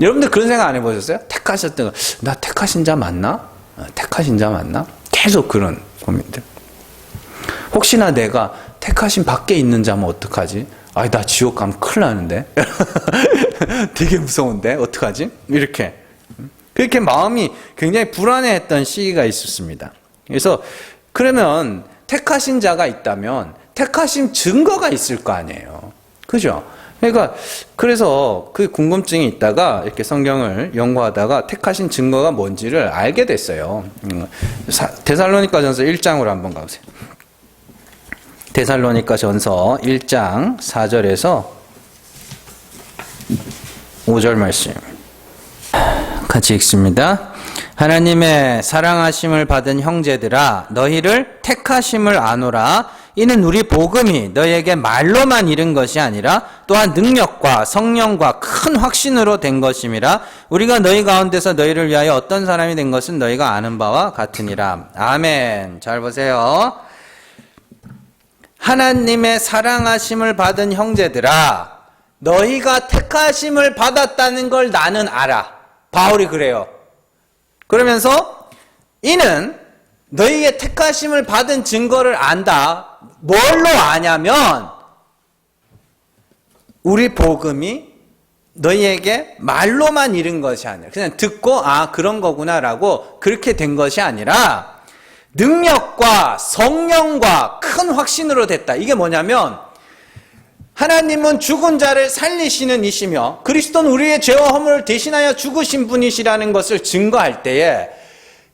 여러분들 그런 생각 안 해보셨어요? 택하셨던 거, 나 택하신 자 맞나? 택하신 자 맞나? 계속 그런 고민들. 혹시나 내가 택하신 밖에 있는 자면 어떡하지? 나 지옥 가면 큰일 나는데? 되게 무서운데? 어떡하지? 이렇게. 그렇게 마음이 굉장히 불안해했던 시기가 있었습니다. 그래서 그러면 택하신 자가 있다면 택하신 증거가 있을 거 아니에요. 그죠? 그러니까 그래서 그 궁금증이 있다가 이렇게 성경을 연구하다가 택하신 증거가 뭔지를 알게 됐어요. 데살로니가전서 1장으로 한번 가보세요. 데살로니가전서 1장 4절에서 5절 말씀 같이 읽습니다. 하나님의 사랑하심을 받은 형제들아, 너희를 택하심을 아노라. 이는 우리 복음이 너희에게 말로만 이른 것이 아니라 또한 능력과 성령과 큰 확신으로 된 것임이라. 우리가 너희 가운데서 너희를 위하여 어떤 사람이 된 것은 너희가 아는 바와 같으니라. 아멘. 잘 보세요. 하나님의 사랑하심을 받은 형제들아, 너희가 택하심을 받았다는 걸 나는 알아. 바울이 그래요. 그러면서 이는 너희의 택하심을 받은 증거를 안다. 뭘로 아냐면 우리 복음이 너희에게 말로만 이른 것이 아니라 그냥 듣고 그런 거구나라고 그렇게 된 것이 아니라 능력과 성령과 큰 확신으로 됐다. 이게 뭐냐면 하나님은 죽은 자를 살리시는 이시며 그리스도는 우리의 죄와 허물을 대신하여 죽으신 분이시라는 것을 증거할 때에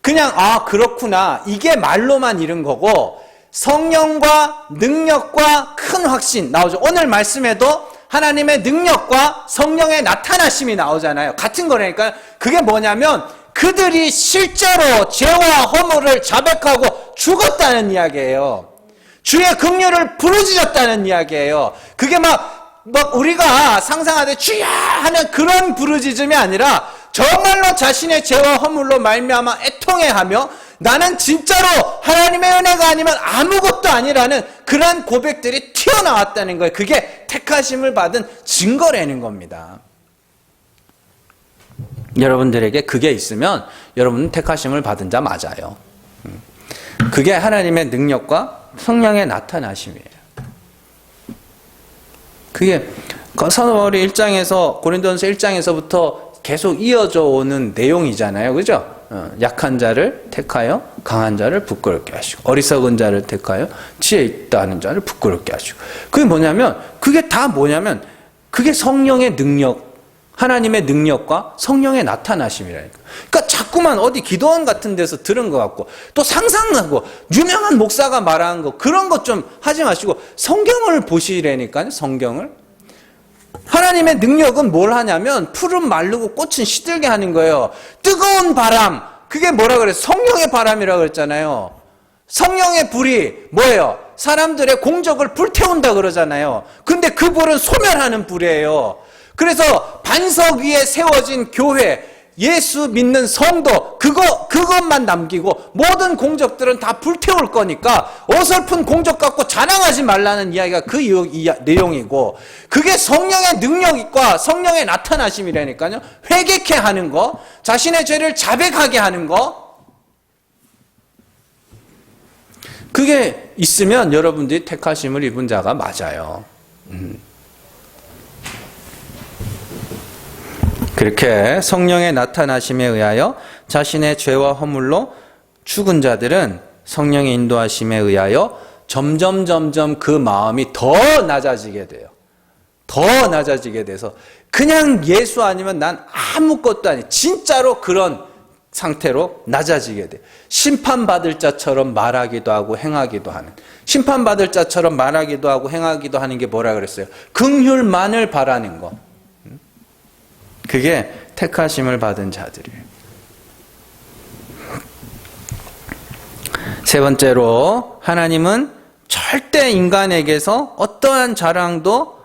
그냥 그렇구나 이게 말로만 이른 거고 성령과 능력과 큰 확신 나오죠. 오늘 말씀에도 하나님의 능력과 성령의 나타나심이 나오잖아요. 같은 거라니까요. 그게 뭐냐면 그들이 실제로 죄와 허물을 자백하고 죽었다는 이야기예요. 주의 긍휼을 부르짖었다는 이야기예요. 그게 막 우리가 상상하되 주야 하는 그런 부르짖음이 아니라 정말로 자신의 죄와 허물로 말미암아 애통해하며 나는 진짜로 하나님의 은혜가 아니면 아무것도 아니라는 그런 고백들이 튀어나왔다는 거예요. 그게 택하심을 받은 증거라는 겁니다. 여러분들에게 그게 있으면 여러분은 택하심을 받은 자 맞아요. 그게 하나님의 능력과 성령의 나타나심이에요. 그게 사도 바울이 1장에서 고린도전서 1장에서부터 계속 이어져 오는 내용이잖아요. 그죠? 약한 자를 택하여 강한 자를 부끄럽게 하시고 어리석은 자를 택하여 지혜 있다 하는 자를 부끄럽게 하시고 그게 뭐냐면 그게 다 뭐냐면 그게 성령의 능력 하나님의 능력과 성령의 나타나심이라니까. 그러니까 자꾸만 어디 기도원 같은 데서 들은 것 같고 또 상상하고 유명한 목사가 말하는 거 그런 것 좀 하지 마시고 성경을 보시라니까요. 성경을. 하나님의 능력은 뭘 하냐면 풀은 마르고 꽃은 시들게 하는 거예요. 뜨거운 바람 그게 뭐라 그래요? 성령의 바람이라고 그랬잖아요. 성령의 불이 뭐예요? 사람들의 공적을 불태운다 그러잖아요. 근데 그 불은 소멸하는 불이에요. 그래서 반석 위에 세워진 교회, 예수 믿는 성도 그것만 남기고 모든 공적들은 다 불태울 거니까 어설픈 공적 갖고 자랑하지 말라는 이야기가 그 내용이고 그게 성령의 능력과 성령의 나타나심이라니까요. 회개케 하는 거, 자신의 죄를 자백하게 하는 거 그게 있으면 여러분들이 택하심을 입은 자가 맞아요. 그렇게 성령의 나타나심에 의하여 자신의 죄와 허물로 죽은 자들은 성령의 인도하심에 의하여 점점 그 마음이 더 낮아지게 돼요. 더 낮아지게 돼서 그냥 예수 아니면 난 아무것도 아니 진짜로 그런 상태로 낮아지게 돼요. 심판받을 자처럼 말하기도 하고 행하기도 하는 심판받을 자처럼 말하기도 하고 행하기도 하는 게 뭐라 그랬어요? 긍휼만을 바라는 거. 그게 택하심을 받은 자들이에요. 세 번째로 하나님은 절대 인간에게서 어떠한 자랑도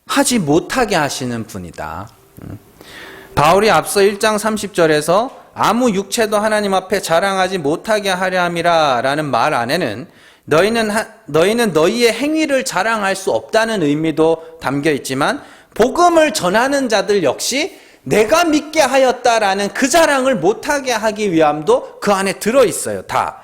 하지 못하게 하시는 분이다. 바울이 앞서 1장 30절에서 아무 육체도 하나님 앞에 자랑하지 못하게 하려 함이라 라는 말 안에는 너희는 너희의 행위를 자랑할 수 없다는 의미도 담겨 있지만 복음을 전하는 자들 역시 내가 믿게 하였다라는 그 자랑을 못하게 하기 위함도 그 안에 들어있어요. 다.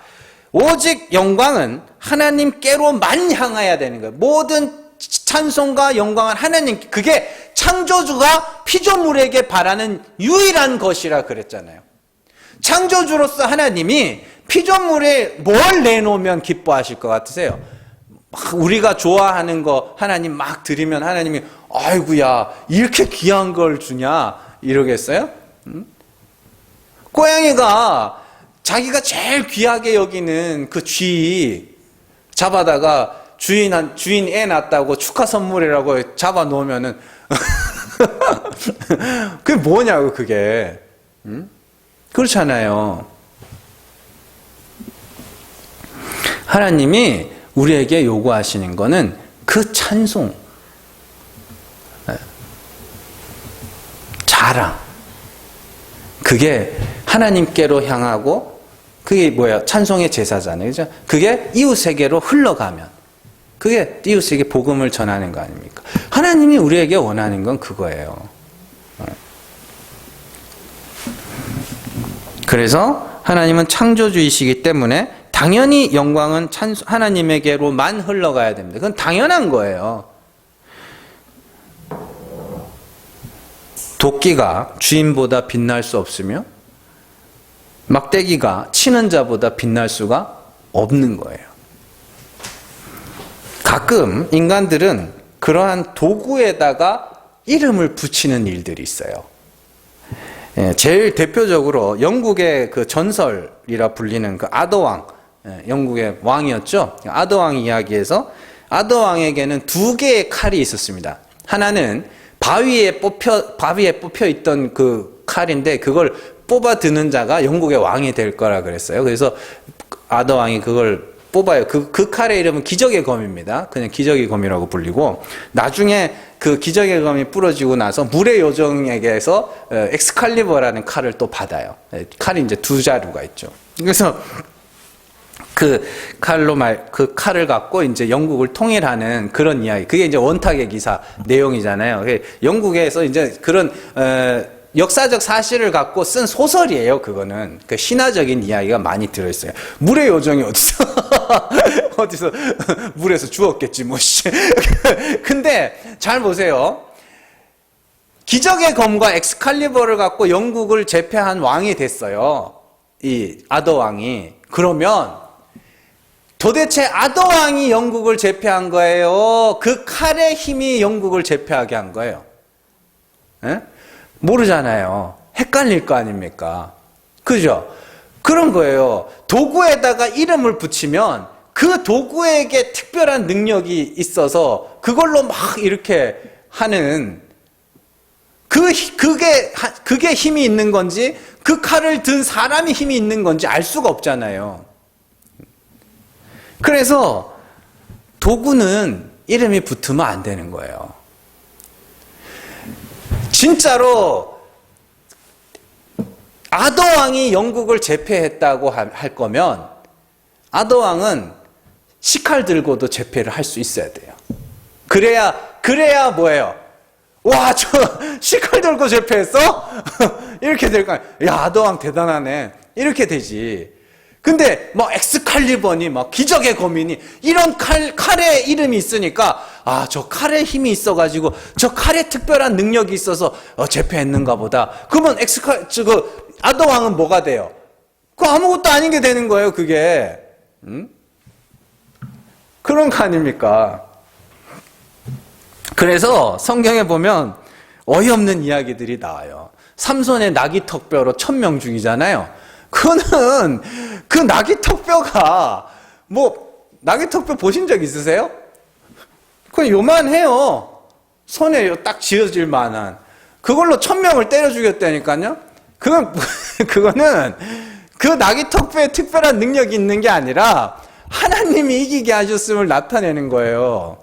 오직 영광은 하나님께로만 향해야 되는 거예요. 모든 찬송과 영광은 하나님, 그게 창조주가 피조물에게 바라는 유일한 것이라 그랬잖아요. 창조주로서 하나님이 피조물에 뭘 내놓으면 기뻐하실 것 같으세요? 우리가 좋아하는 거 하나님 막 드리면 하나님이 아이고야 이렇게 귀한 걸 주냐 이러겠어요? 고양이가 자기가 제일 귀하게 여기는 그 쥐 잡아다가 주인 애 낳았다고 축하 선물이라고 잡아 놓으면은 그게 뭐냐고 그게. 그렇잖아요. 하나님이 우리에게 요구하시는 거는 그 찬송, 자랑, 그게 하나님께로 향하고 그게 뭐야? 찬송의 제사잖아요. 그죠? 그게 이웃에게로 흘러가면 그게 이웃에게 복음을 전하는 거 아닙니까? 하나님이 우리에게 원하는 건 그거예요. 그래서 하나님은 창조주이시기 때문에 당연히 영광은 하나님에게로만 흘러가야 됩니다. 그건 당연한 거예요. 도끼가 주인보다 빛날 수 없으며 막대기가 치는 자보다 빛날 수가 없는 거예요. 가끔 인간들은 그러한 도구에다가 이름을 붙이는 일들이 있어요. 제일 대표적으로 영국의 그 전설이라 불리는 그 아더왕, 영국의 왕이었죠. 아더왕 이야기에서 아더왕에게는 두 개의 칼이 있었습니다. 하나는 바위에 뽑혀 있던 그 칼인데 그걸 뽑아 드는 자가 영국의 왕이 될 거라 그랬어요. 그래서 아더왕이 그걸 뽑아요. 그 칼의 이름은 기적의 검입니다. 그냥 기적의 검이라고 불리고, 나중에 그 기적의 검이 부러지고 나서 물의 요정에게서 엑스칼리버라는 칼을 또 받아요. 칼이 이제 두 자루가 있죠. 그래서 그 칼을 갖고 이제 영국을 통일하는 그런 이야기. 그게 이제 원탁의 기사 내용이잖아요. 영국에서 이제 그런, 역사적 사실을 갖고 쓴 소설이에요, 그거는. 그 신화적인 이야기가 많이 들어있어요. 물의 요정이 어디서, 어디서, 물에서 주웠겠지, 뭐, 씨. 근데, 잘 보세요. 기적의 검과 엑스칼리버를 갖고 영국을 제패한 왕이 됐어요. 이 아더 왕이. 그러면, 도대체 아더 왕이 영국을 제패한 거예요? 그 칼의 힘이 영국을 제패하게 한 거예요? 예? 모르잖아요. 헷갈릴 거 아닙니까? 그죠? 그런 거예요. 도구에다가 이름을 붙이면 그 도구에게 특별한 능력이 있어서 그걸로 막 이렇게 하는, 그게 힘이 있는 건지 그 칼을 든 사람이 힘이 있는 건지 알 수가 없잖아요. 그래서 도구는 이름이 붙으면 안 되는 거예요. 진짜로 아더왕이 영국을 제패했다고 할 거면 아더왕은 식칼 들고도 제패를 할 수 있어야 돼요. 그래야 뭐예요? 와, 저 식칼 들고 제패했어? 이렇게 될 거 아니야. 야, 아더왕 대단하네. 이렇게 되지. 근데 막 엑스칼리버니 막 기적의 검이니 이런 칼의 이름이 있으니까, 아, 저 칼에 힘이 있어가지고 저 칼에 특별한 능력이 있어서 제패했는가 보다. 그러면 아더 왕은 뭐가 돼요? 그 아무것도 아닌 게 되는 거예요, 그게. 그런 거 아닙니까? 그래서 성경에 보면 어이없는 이야기들이 나와요. 삼손의 나귀턱뼈로 1000명 죽이잖아요. 그거는 그 나귀턱뼈가, 뭐 나귀턱뼈 보신 적 있으세요? 그건 요만해요. 손에 딱 쥐어질 만한. 그걸로 1000명을 때려 죽였다니까요. 그거는 그 나귀턱뼈에 특별한 능력이 있는 게 아니라 하나님이 이기게 하셨음을 나타내는 거예요.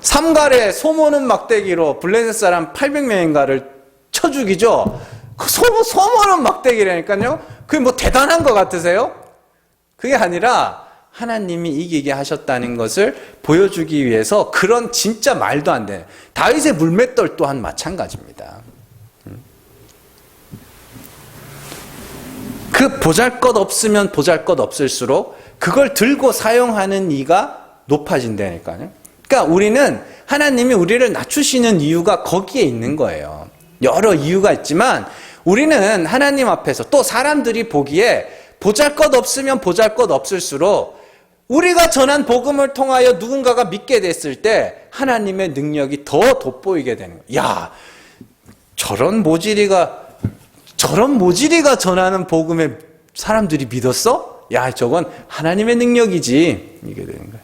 삼갈에 소모는 막대기로 블레셋 사람 800명인가를 쳐 죽이죠. 소모는 막대기라니까요. 그게 뭐 대단한 것 같으세요? 그게 아니라 하나님이 이기게 하셨다는 것을 보여주기 위해서 그런 진짜 말도 안 되는, 다윗의 물맷돌 또한 마찬가지입니다. 그 보잘것 없으면 보잘것 없을수록 그걸 들고 사용하는 이가 높아진다니까요. 그러니까 우리는, 하나님이 우리를 낮추시는 이유가 거기에 있는 거예요. 여러 이유가 있지만 우리는 하나님 앞에서, 또 사람들이 보기에 보잘것 없으면 보잘것 없을수록 우리가 전한 복음을 통하여 누군가가 믿게 됐을 때 하나님의 능력이 더 돋보이게 되는 거예요. 야, 저런 모지리가 전하는 복음에 사람들이 믿었어? 야, 저건 하나님의 능력이지. 이게 되는 거예요.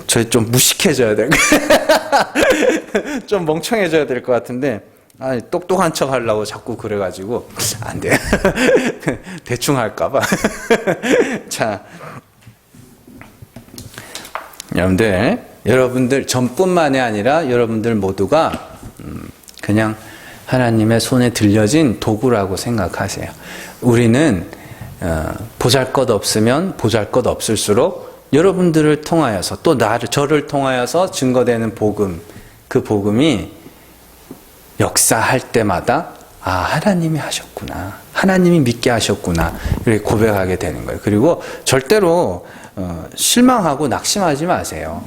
저 좀 무식해져야 될 거예요. 좀 멍청해져야 될 것 같은데, 아니, 똑똑한 척 하려고 자꾸 그래가지고 안 돼. 대충 할까봐. 자, 여러분들 전뿐만이 아니라 여러분들 모두가 그냥 하나님의 손에 들려진 도구라고 생각하세요. 우리는 보잘것 없으면 보잘것 없을수록 여러분들을 통하여서, 또 저를 통하여서 증거되는 복음, 그 복음이 역사할 때마다, 아, 하나님이 하셨구나, 하나님이 믿게 하셨구나, 이렇게 고백하게 되는 거예요. 그리고 절대로 실망하고 낙심하지 마세요.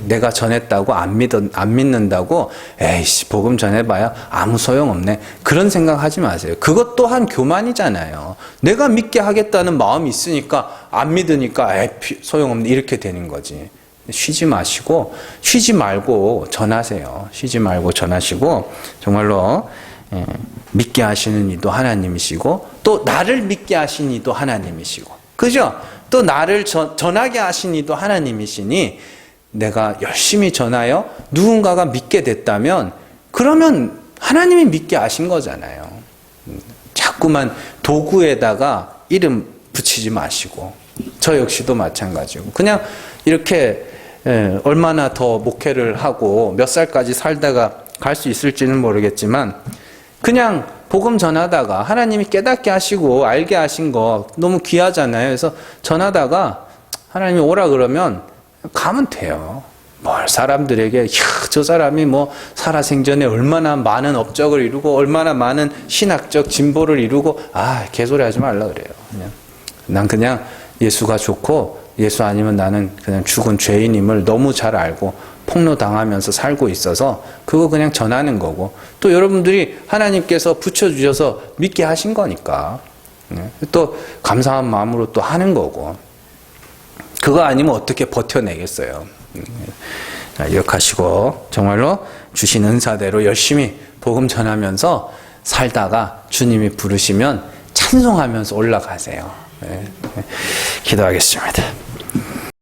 내가 전했다고 안 믿는다고, 에이씨, 복음 전해봐야 아무 소용없네, 그런 생각하지 마세요. 그것 또한 교만이잖아요. 내가 믿게 하겠다는 마음이 있으니까 안 믿으니까 에이, 소용없네, 이렇게 되는 거지. 쉬지 말고 전하세요. 쉬지 말고 전하시고, 정말로 믿게 하시는 이도 하나님이시고, 또 나를 믿게 하신 이도 하나님이시고, 그죠? 또 나를 전하게 하신 이도 하나님이시니, 내가 열심히 전하여 누군가가 믿게 됐다면, 그러면 하나님이 믿게 하신 거잖아요. 자꾸만 도구에다가 이름 붙이지 마시고, 저 역시도 마찬가지고 그냥 이렇게 얼마나 더 목회를 하고 몇 살까지 살다가 갈 수 있을지는 모르겠지만 그냥 복음 전하다가 하나님이 깨닫게 하시고 알게 하신 거 너무 귀하잖아요. 그래서 전하다가 하나님이 오라 그러면 가면 돼요. 뭘 사람들에게 저 사람이 뭐 살아생전에 얼마나 많은 업적을 이루고 얼마나 많은 신학적 진보를 이루고 개소리 하지 말라 그래요. 난 그냥 예수가 좋고 예수 아니면 나는 그냥 죽은 죄인임을 너무 잘 알고 폭로당하면서 살고 있어서 그거 그냥 전하는 거고 또 여러분들이 하나님께서 붙여주셔서 믿게 하신 거니까 또 감사한 마음으로 또 하는 거고 그거 아니면 어떻게 버텨내겠어요. 기억하시고 정말로 주신 은사대로 열심히 복음 전하면서 살다가 주님이 부르시면 찬송하면서 올라가세요. 기도하겠습니다.